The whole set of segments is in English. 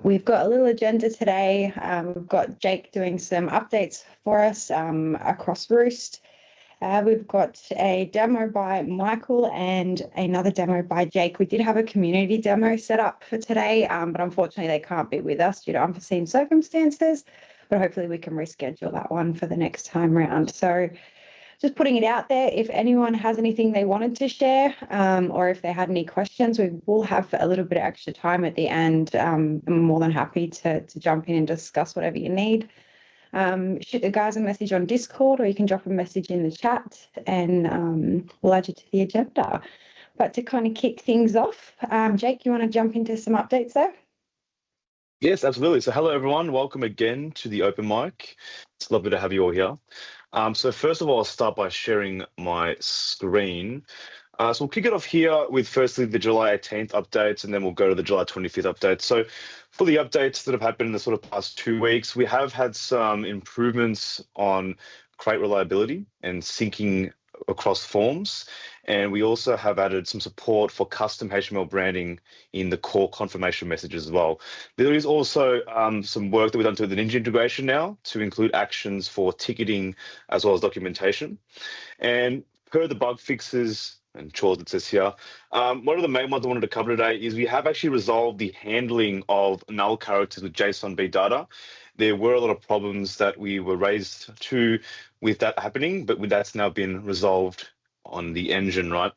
We've got a little agenda today. We've got Jake doing some updates for us across Rewst. We've got a demo by Michael and another demo by Jake. We did have a community demo set up for today, but unfortunately they can't be with us due to unforeseen circumstances, but hopefully we can reschedule that one for the next time round. So just putting it out there, if anyone has anything they wanted to share, or if they had any questions, we will have a little bit of extra time at the end. I'm more than happy to jump in and discuss whatever you need. Shoot the guys a message on Discord, or you can drop a message in the chat and we'll add you to the agenda. But to kind of kick things off, Jake, you want to jump into some updates there? Yes, absolutely. So hello, everyone. Welcome again to the open mic. It's lovely to have you all here. So first of all, I'll start by sharing my screen. So we'll kick it off here with firstly the July 18th updates, and then we'll go to the July 25th update. So for the updates that have happened in the sort of past 2 weeks, we have had some improvements on crate reliability and syncing across forms. And we also have added some support for custom HTML branding in the core confirmation messages as well. There is also some work that we've done to the Ninja integration now to include actions for ticketing as well as documentation. And per the bug fixes and chores it says here, one of the main ones I wanted to cover today is we have actually resolved the handling of null characters with JSONB data. There were a lot of problems that we were raised to with that happening, but that's now been resolved on the engine, right?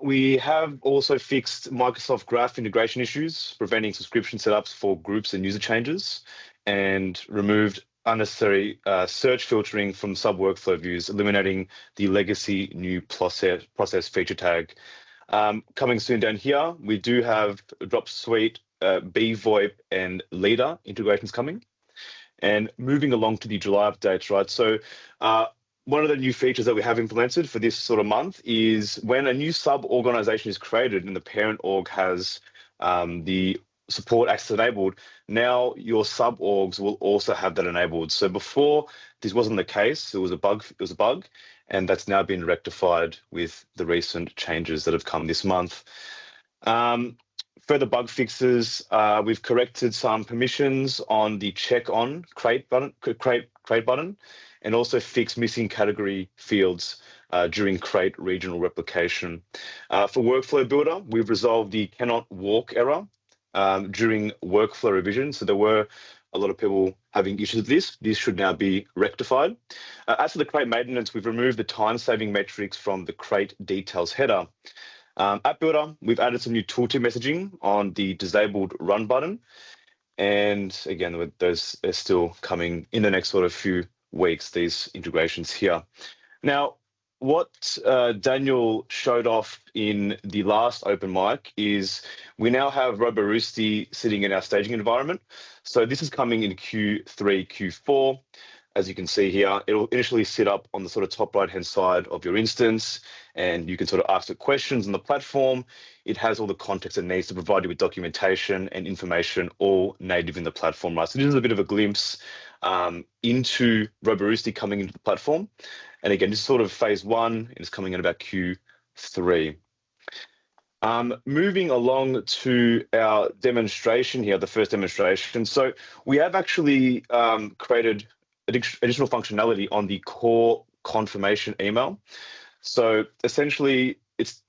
We have also fixed Microsoft Graph integration issues, preventing subscription setups for groups and user changes, and removed unnecessary search filtering from sub-workflow views, eliminating the legacy new process feature tag. Coming soon down here, we do have DropSuite, VoIP, and Leader integrations coming. And moving along to the July updates, right? So one of the new features that we have implemented for this sort of month is when a new sub-organization is created and the parent org has the support access enabled, now your sub-orgs will also have that enabled. So before, this wasn't the case. It was a bug, and that's now been rectified with the recent changes that have come this month. Further bug fixes, we've corrected some permissions on the check on crate button, and also fixed missing category fields during crate regional replication. For workflow builder, we've resolved the cannot walk error during workflow revision. So there were a lot of people having issues with this. This should now be rectified. As for the crate maintenance, we've removed the time-saving metrics from the crate details header. App Builder, we've added some new tooltip messaging on the disabled run button. And again, those are still coming in the next sort of few weeks, these integrations here. Now, what Daniel showed off in the last open mic is we now have RoboRewsty sitting in our staging environment. So this is coming in Q3, Q4. As you can see here, it'll initially sit up on the sort of top right-hand side of your instance, and you can sort of ask it questions on the platform. It has all the context it needs to provide you with documentation and information, all native in the platform, right? So this is a bit of a glimpse into RoboRewsty coming into the platform. And again, this is sort of phase 1, and it's coming in about Q3. Moving along to our demonstration here, the first demonstration. So we have actually created additional functionality on the core confirmation email. So essentially,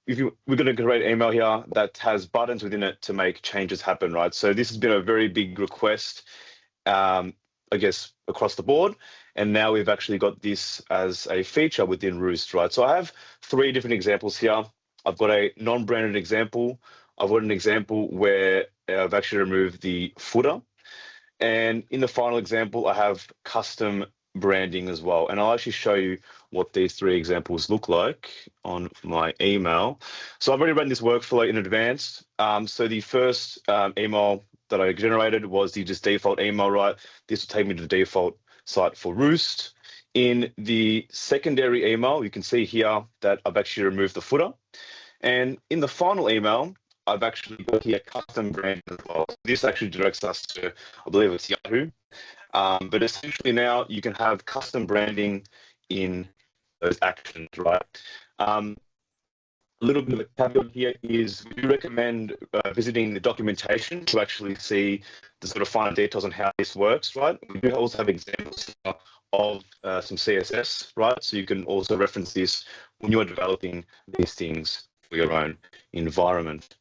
we're going to create an email here that has buttons within it to make changes happen, right? So this has been a very big request, I guess, across the board. And now we've actually got this as a feature within Rewst, right? So I have 3 different examples here. I've got a non-branded example. I've got an example where I've actually removed the footer. And in the final example, I have custom branding as well. And I'll actually show you what these 3 examples look like on my email. So I've already run this workflow in advance. So the first email that I generated was the just default email, right? This will take me to the default site for Rewst. In the secondary email, you can see here that I've actually removed the footer. And in the final email, I've actually got here custom brand as well. This actually directs us to, I believe it's Yahoo. But essentially now you can have custom branding in those actions, right? A little bit of a caveat here is we do recommend visiting the documentation to actually see the sort of fine details on how this works, right? We do also have examples of some CSS, right? So you can also reference this when you are developing these things for your own environment.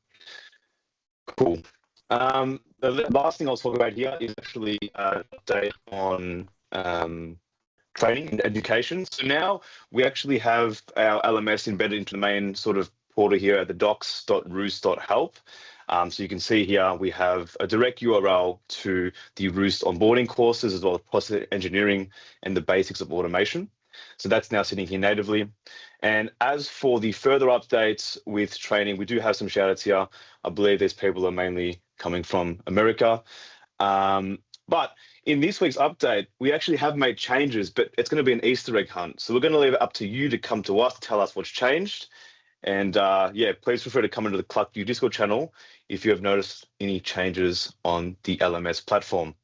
Cool. The last thing I'll talk about here is actually an update on training and education. So now we actually have our LMS embedded into the main sort of portal here at the docs.rewst.help. So you can see here we have a direct URL to the Rewst onboarding courses, as well as process engineering and the basics of automation. So that's now sitting here natively. And as for the further updates with training, we do have some shout outs here. I believe these people are mainly coming from America. But in this week's update, we actually have made changes, but it's going to be an Easter egg hunt. So we're going to leave it up to you to come to us to tell us what's changed. And yeah, please feel free to come into the CluckView Discord channel if you have noticed any changes on the LMS platform.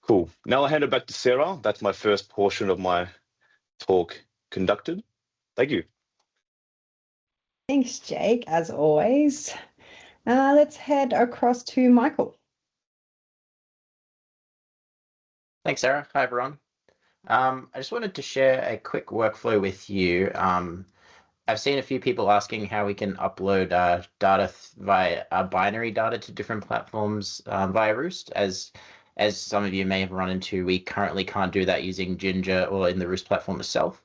Cool. Now I'll hand it back to Sarah. That's my first portion of my talk conducted. Thank you. Thanks, Jake, as always. Let's head across to Michael. Thanks, Sarah. Hi, everyone. I just wanted to share a quick workflow with you. I've seen a few people asking how we can upload data via binary data to different platforms via Rewst. As some of you may have run into, we currently can't do that using Ginger or in the Rewst platform itself.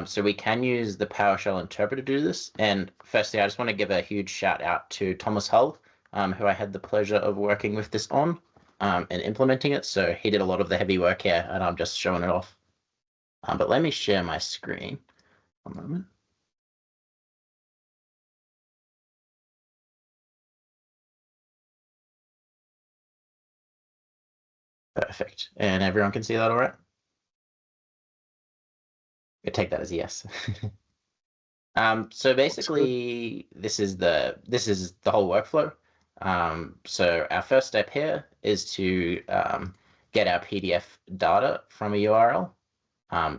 So we can use the PowerShell interpreter to do this. And firstly, I just want to give a huge shout out to Thomas Hull, who I had the pleasure of working with this on and implementing it. So he did a lot of the heavy work here, and I'm just showing it off. But let me share my screen. One moment. Perfect. And everyone can see that all right? I take that as a yes. So basically, this is the whole workflow. So our first step here is to get our PDF data from a URL.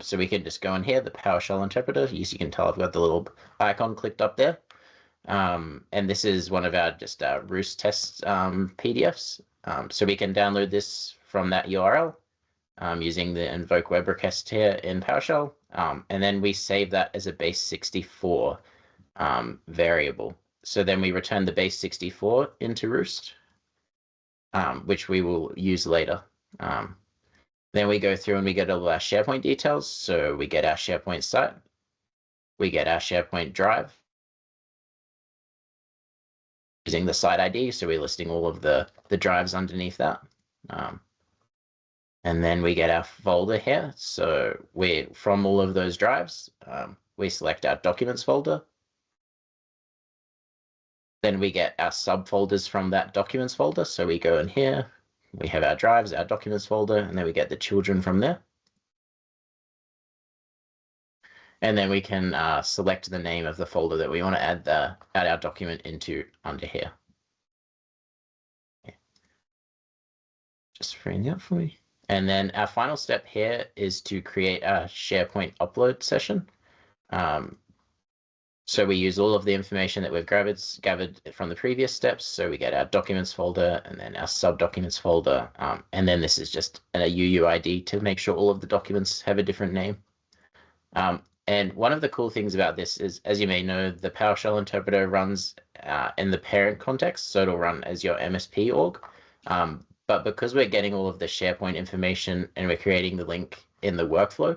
So we can just go in here, the PowerShell interpreter. As you can tell, I've got the little icon clicked up there. And this is one of our Rewst test PDFs. So we can download this from that URL using the invoke web request here in PowerShell. And then we save that as a base64 variable. So then we return the base64 into Rewst, which we will use later. Then we go through and we get all our SharePoint details. So we get our SharePoint site, we get our SharePoint drive using the site ID. So we're listing all of the drives underneath that. And then we get our folder here. So from all of those drives, we select our documents folder. Then we get our subfolders from that documents folder. So we go in here, we have our drives, our documents folder, and then we get the children from there. And then we can select the name of the folder that we want to add our document into under here. Okay. Just freeing it up for me. And then our final step here is to create a SharePoint upload session. So we use all of the information that we've gathered from the previous steps. So we get our documents folder and then our sub-documents folder. And then this is just a UUID to make sure all of the documents have a different name. And one of the cool things about this is, as you may know, the PowerShell interpreter runs in the parent context. So it'll run as your MSP org. But because we're getting all of the SharePoint information and we're creating the link in the workflow,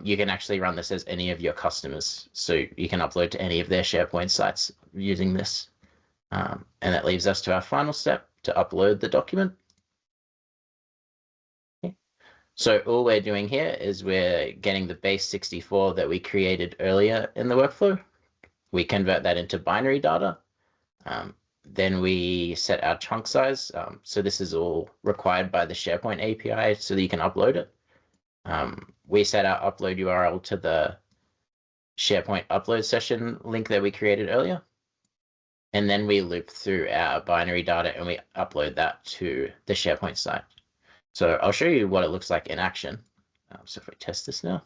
you can actually run this as any of your customers. So you can upload to any of their SharePoint sites using this. And that leaves us to our final step to upload the document. Okay. So all we're doing here is we're getting the base64 that we created earlier in the workflow. We convert that into binary data. Then we set our chunk size. So this is all required by the SharePoint API so that you can upload it. We set our upload URL to the SharePoint upload session link that we created earlier. And then we loop through our binary data and we upload that to the SharePoint site. So I'll show you what it looks like in action. So if we test this now.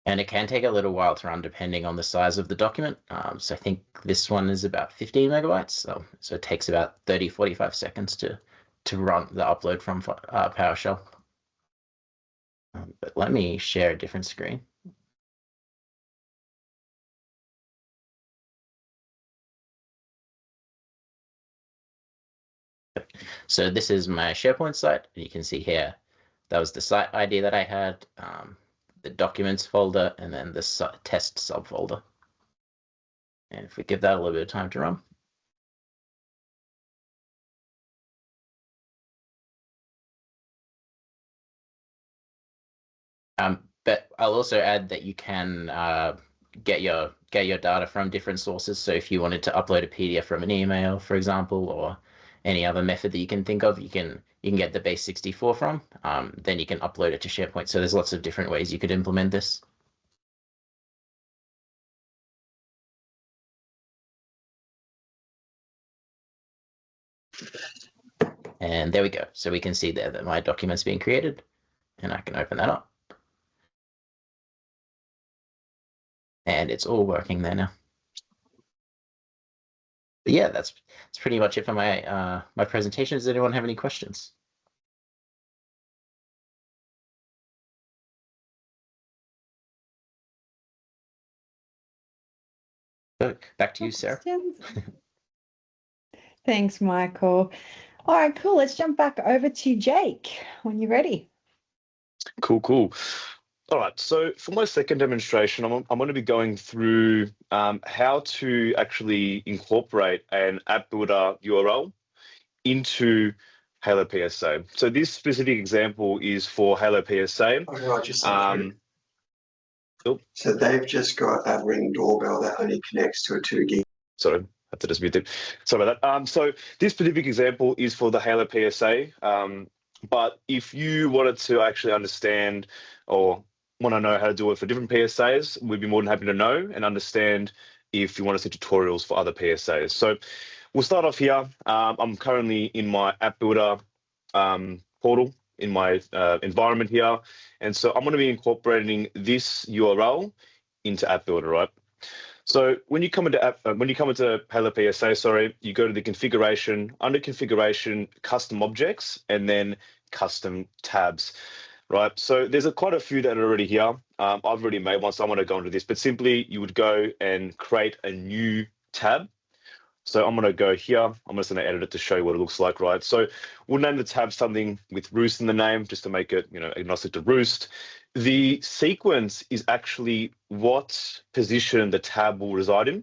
And it can take a little while to run depending on the size of the document. So I think this one is about 15 megabytes. So it takes about 30, 45 seconds to run the upload from PowerShell. But let me share a different screen. So this is my SharePoint site. And you can see here, that was the site ID that I had, the documents folder, and then the test subfolder. And if we give that a little bit of time to run. But I'll also add that you can get your data from different sources. So if you wanted to upload a PDF from an email, for example, or any other method that you can think of, you can get the base 64 from. Then you can upload it to SharePoint. So there's lots of different ways you could implement this. And there we go. So we can see there that my document's being created, and I can open that up. And it's all working there now. But yeah, that's pretty much it for my my presentation. Does anyone have any questions? Back to you, Sarah. Thanks, Michael. All right, cool. Let's jump back over to Jake when you're ready. Cool. All right, so for my second demonstration, I'm going to be going through how to actually incorporate an app builder URL into Halo PSA. So this specific example is for Halo PSA. So they've just got a Ring doorbell that only connects to a 2 gig. Sorry, I have to just mute it. Sorry about that. So this specific example is for the Halo PSA. But if you wanted to actually understand or want to know how to do it for different PSAs, we'd be more than happy to know and understand if you want to see tutorials for other PSAs. So we'll start off here. I'm currently in my app builder portal in my environment here. And so I'm going to be incorporating this URL into app builder, right? So when you come into Halo PSA, you go to the configuration, under configuration, custom objects, and then custom tabs, right? So there's quite a few that are already here. I've already made one, so I'm going to go into this, but simply you would go and create a new tab. So I'm going to go here. I'm just going to edit it to show you what it looks like, right? So we'll name the tab something with Rewst in the name, just to make it, agnostic to Rewst. The sequence is actually what position the tab will reside in.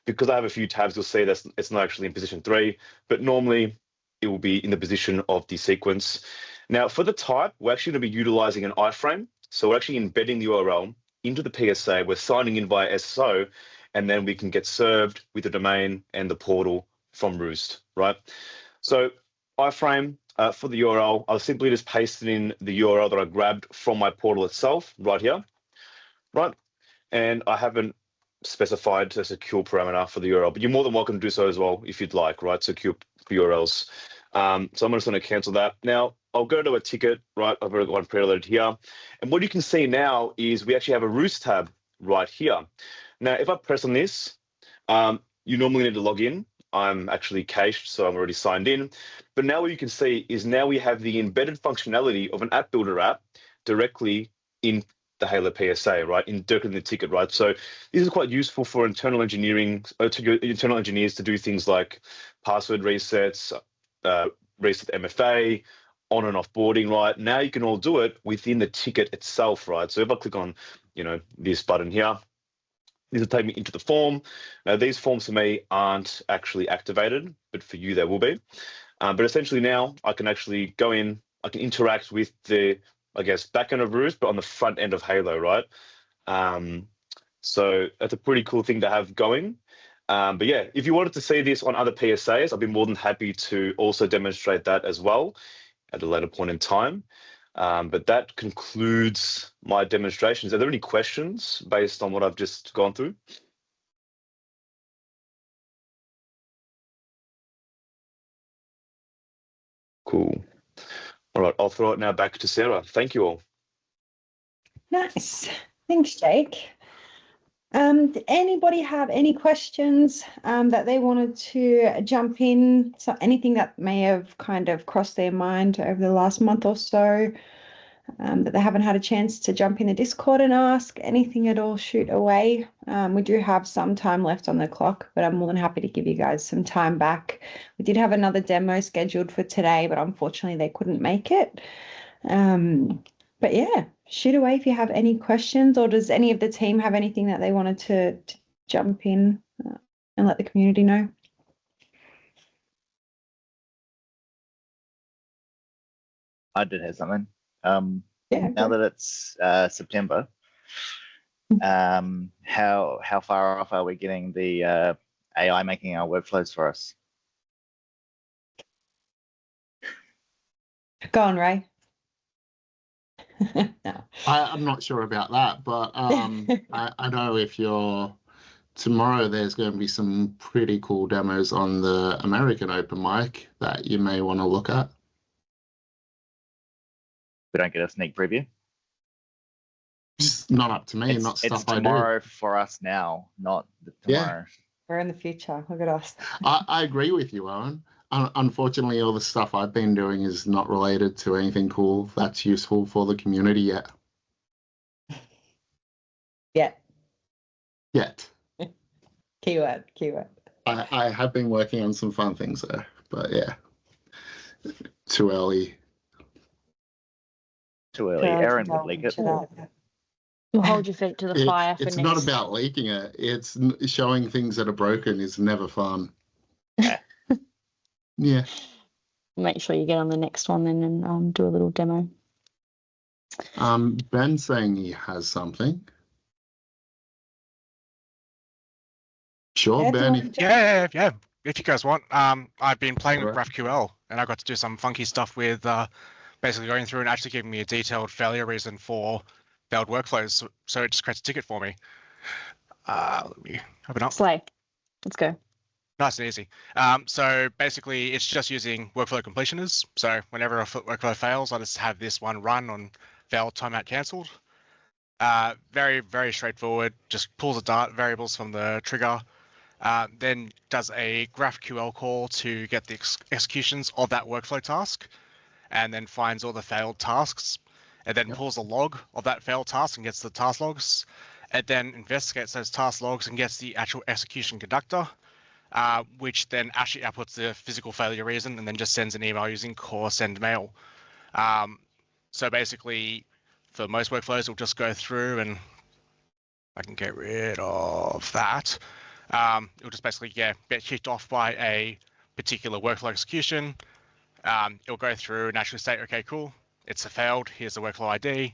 Because I have a few tabs, you'll see that it's not actually in position 3, but normally it will be in the position of the sequence. Now, for the type, we're actually going to be utilizing an iframe. So we're actually embedding the URL into the PSA. We're signing in via SSO, and then we can get served with the domain and the portal from Rewst, right? So iframe for the URL, I'll simply just paste it in the URL that I grabbed from my portal itself right here, right? And I haven't specified a secure parameter for the URL, but you're more than welcome to do so as well if you'd like, right? Secure URLs. So I'm just going to cancel that. Now, I'll go to a ticket, right? I've already got one preloaded here. And what you can see now is we actually have a Rewst tab right here. Now, if I press on this, you normally need to log in. I'm actually cached, so I'm already signed in. But now what you can see is now we have the embedded functionality of an app builder app directly in the Halo PSA, right? Directly in the ticket, right? So this is quite useful for internal engineers to do things like password resets, reset MFA, on and offboarding, right? Now you can all do it within the ticket itself, right? So if I click on, this button here, this will take me into the form. Now, these forms for me aren't actually activated, but for you, they will be. But essentially now I can actually go in, I can interact with the, back end of Rewst, but on the front end of Halo, right? So that's a pretty cool thing to have going. But yeah, if you wanted to see this on other PSAs, I'd be more than happy to also demonstrate that as well at a later point in time. But that concludes my demonstrations. Are there any questions based on what I've just gone through? Cool. All right, I'll throw it now back to Sarah. Thank you all. Nice. Thanks, Jake. Did anybody have any questions that they wanted to jump in? So anything that may have kind of crossed their mind over the last month or so that they haven't had a chance to jump in the Discord and ask? Anything at all, shoot away. We do have some time left on the clock, but I'm more than happy to give you guys some time back. We did have another demo scheduled for today, but unfortunately they couldn't make it. But yeah, shoot away if you have any questions, or does any of the team have anything that they wanted to jump in and let the community know? I did have something. Yeah. Now that it's September, how far off are we getting the AI making our workflows for us? Go on, Ray. No. I'm not sure about that, but I know if you're tomorrow, there's going to be some pretty cool demos on the American Open Mic that you may want to look at. We don't get a sneak preview. It's not up to me, not stuff it's I do. tomorrow for us now, not tomorrow. We're in the future. Look at us. I agree with you, Owen. Unfortunately, all the stuff I've been doing is not related to anything cool that's useful for the community yet. Yet. Keyword. I have been working on some fun things there, but yeah, too early. Too early. Aaron would leak it. We'll hold your feet to the fire for It's next. not about leaking it. It's showing things that are broken is never fun. Yeah. Make sure you get on the next one then and do a little demo. Ben's saying he has something. Sure, Ben. Yeah. If you guys want, I've been playing with GraphQL, and I got to do some funky stuff with basically going through and actually giving me a detailed failure reason for failed workflows. So it just creates a ticket for me. Let me open up. Slay. Let's go. Nice and easy. So basically, it's just using workflow completioners. So whenever a workflow fails, I just have this one run on failed timeout cancelled. Very, very straightforward. Just pulls the data variables from the trigger. Then does a GraphQL call to get the executions of that workflow task, and then finds all the failed tasks, and then pulls a log of that failed task and gets the task logs, and then investigates those task logs and gets the actual execution conductor, which then actually outputs the physical failure reason and then just sends an email using core send mail. So basically, for most workflows, it'll just go through, and I can get rid of that. It'll just basically get kicked off by a particular workflow execution. It'll go through and actually say, okay, cool, it's a failed, here's the workflow ID.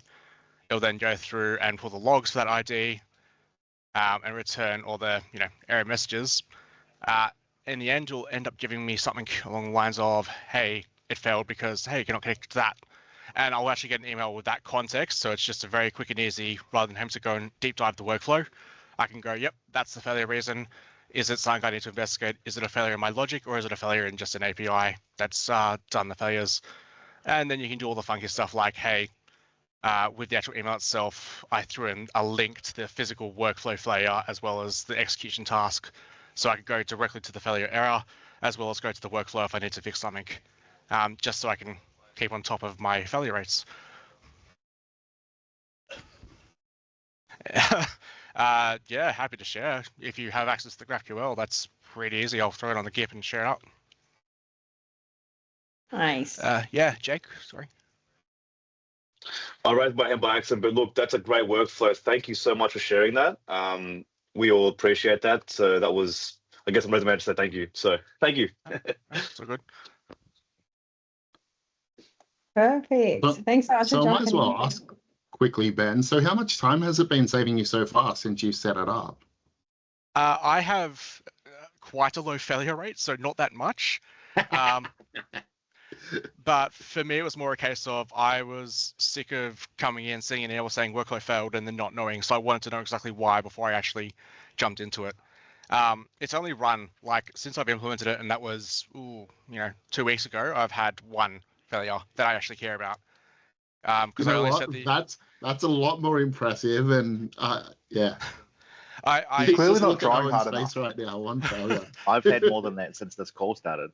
It'll then go through and pull the logs for that ID and return all the error messages. In the end, you'll end up giving me something along the lines of, hey, it failed because, hey, you cannot connect to that. And I'll actually get an email with that context. So it's just a very quick and easy, rather than having to go and deep dive the workflow. I can go, yep, that's the failure reason. Is it something I need to investigate? Is it a failure in my logic, or is it a failure in just an API that's done the failures? And then you can do all the funky stuff like, hey, with the actual email itself, I threw in a link to the physical workflow failure as well as the execution task. So I could go directly to the failure error as well as go to the workflow if I need to fix something, just so I can keep on top of my failure rates. Yeah, happy to share. If you have access to the GraphQL, that's pretty easy. I'll throw it on the GIF and share it out. Nice. Yeah, Jake, sorry. I raised my hand by accident, but look, that's a great workflow. Thank you so much for sharing that. We all appreciate that. So that was, I guess I'm ready to say thank you. So thank you. So good. Perfect. Thanks so much So for I might as jumping well in. ask quickly, Ben. So how much time has it been saving you so far since you set it up? I have quite a low failure rate, so not that much. But for me, it was more a case of I was sick of coming in, seeing an error saying workflow failed and then not knowing. So I wanted to know exactly why before I actually jumped into it. It's only run, like, since I've implemented it, and that was, 2 weeks ago, I've had one failure that I actually care about. Because I only set the. That's a lot more impressive, and yeah. I You clearly just not look at trying Owen's hard face right now. One failure. I've had more than that since this call started.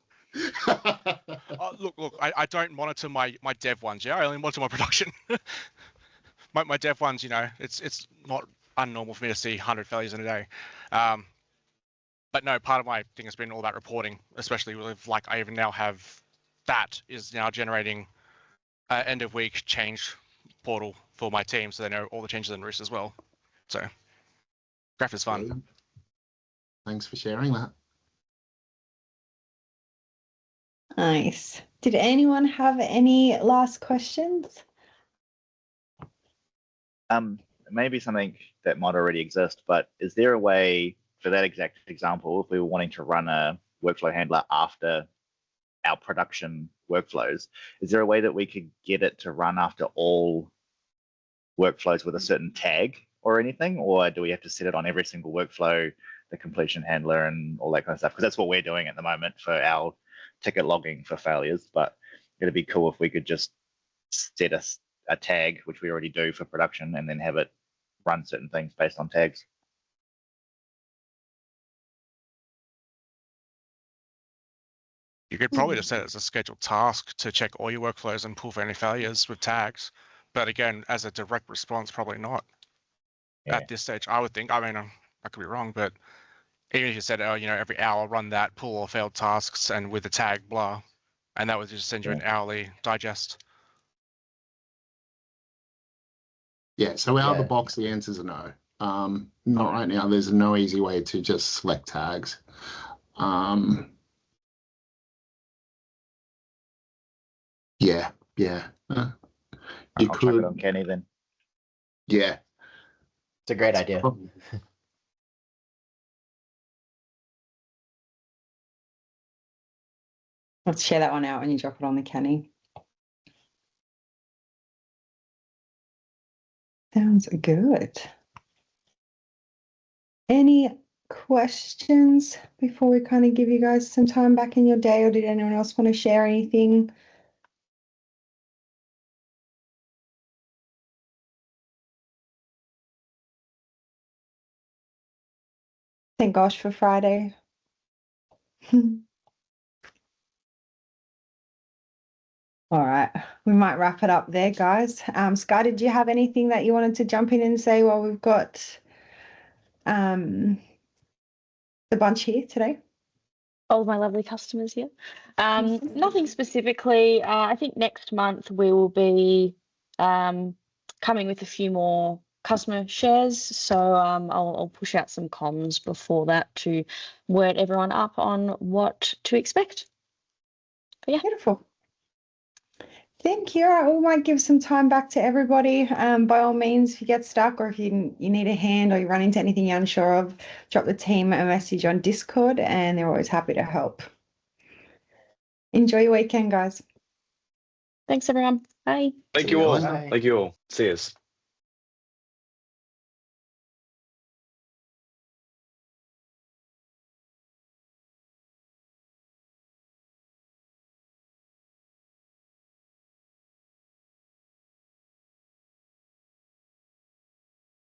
Look, I don't monitor my dev ones. Yeah, I only monitor my production. my dev ones, you know, it's not unnormal for me to see 100 failures in a day. But no, part of my thing has been all about reporting, especially with like I even now have that is now generating end of week change portal for my team, so they know all the changes in Rewst as well. So Graph is fun. Brilliant. Thanks for sharing that. Nice. Did anyone have any last questions? Maybe something that might already exist, but is there a way for that exact example, if we were wanting to run a workflow handler after our production workflows, is there a way that we could get it to run after all workflows with a certain tag or anything? Or do we have to set it on every single workflow, the completion handler and all that kind of stuff? Because that's what we're doing at the moment for our ticket logging for failures. But it'd be cool if we could just set a tag, which we already do for production, and then have it run certain things based on tags. You could probably just set it as a scheduled task to check all your workflows and pull for any failures with tags. But again, as a direct response, probably not at this stage, I would think. I mean, I could be wrong, but even if you said, oh, you know, every hour run that, pull all failed tasks and with the tag, blah, and that would just send you an hourly digest. Yeah, so out of the box, the answers are no. Not right now. There's no easy way to just select tags. Yeah. You I'll chuck could. it on Kenny then. Yeah. It's a great idea. Let's share that one out when you drop it on the Kenny. Sounds good. Any questions before we kind of give you guys some time back in your day, or did anyone else want to share anything? Thank gosh for Friday. All right, we might wrap it up there, guys. Sky, did you have anything that you wanted to jump in and say while we've got the bunch here today? All of my lovely customers here. Nothing specifically. I think next month we will be coming with a few more customer shares. So I'll push out some comms before that to word everyone up on what to expect. But yeah. Beautiful. Thank you. We might give some time back to everybody. By all means, if you get stuck or if you need a hand or you run into anything you're unsure of, drop the team a message on Discord and they're always happy to help. Enjoy your weekend, guys. Thanks, everyone. Bye. Thank you all. Thank you all. See us.